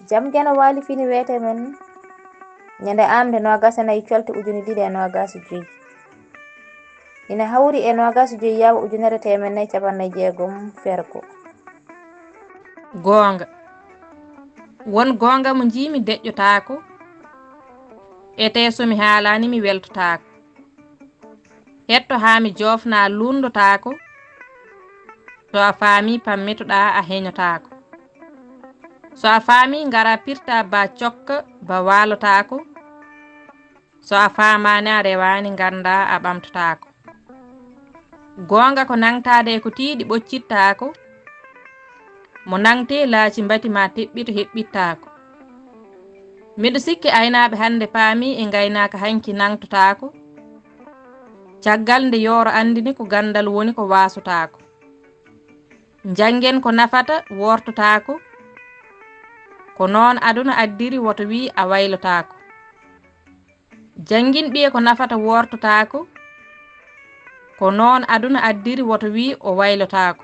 jam geno wali fini wete men ñande Aaɓnde 24 Colte 2025 ina hawri e 25 yawo 1460 fergo. Goonga won goonga mo jiimi deƴƴotaako ete somi haalani mi weltotaako hetto haa mi joofna lundotaako so a faami pammitoɗa a heñotaako so a faami ngara pirta ba cokka ba waalotaako so a faamani a rewani ganda a ɓamtotaako goonga ko nangtade e ko tiiɗi ɓoccittaako mo nangte laaci mbati ma teɓɓito heɓɓittaako miɗo sikki aynaaɓe hannde paami e ngaynaaka hanki nangtotaako caggal nde yooro andini ko gandal woni ko waasotaako janngen ko nafata wortotaako ko noon aduna addiri woto wi a waylotaako janngin ɓiye ko nafata wortotaako ko noon aduna addiri woto wi o waylotaako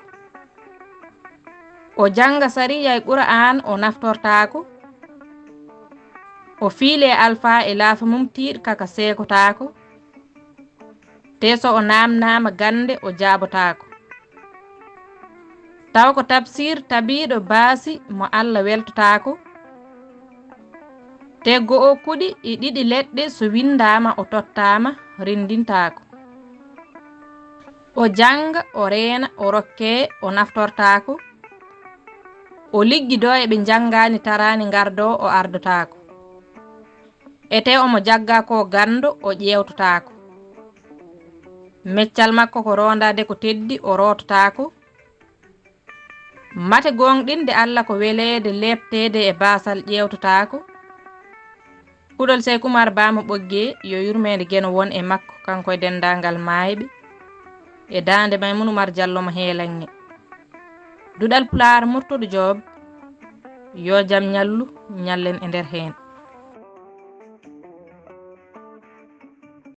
o janga sariya e qur'an o naftortaako o fiile alpha e laafa mum tiiɗ kaka seekotaako te so o namnama gande o jaabotaako taw ko tafsir tabiɗo baasi mo Allah weltotaako te go'o kuɗi e ɗiɗi leɗɗe so windama o tottama rindintaako o janga o reena o rokke o naftortaako o liggido e ɓe jangani tarani gardo o ardotaako ete omo jagga ko gando o ƴewtotaako meccal makko ko rondade ko teddi o rototaako mate gonɗinde Allah ko weleede leptede e basal ƴewtotaako Puɗol Sey Kumar Bama ɓogge yo yurmede geno won e makko kanko e dendangal mayɓe e dande Maymun Oumar Diallo mo heelange Duɗal Pulaar Murtuɗo Joob yo jam ñallu ñallen e nder heen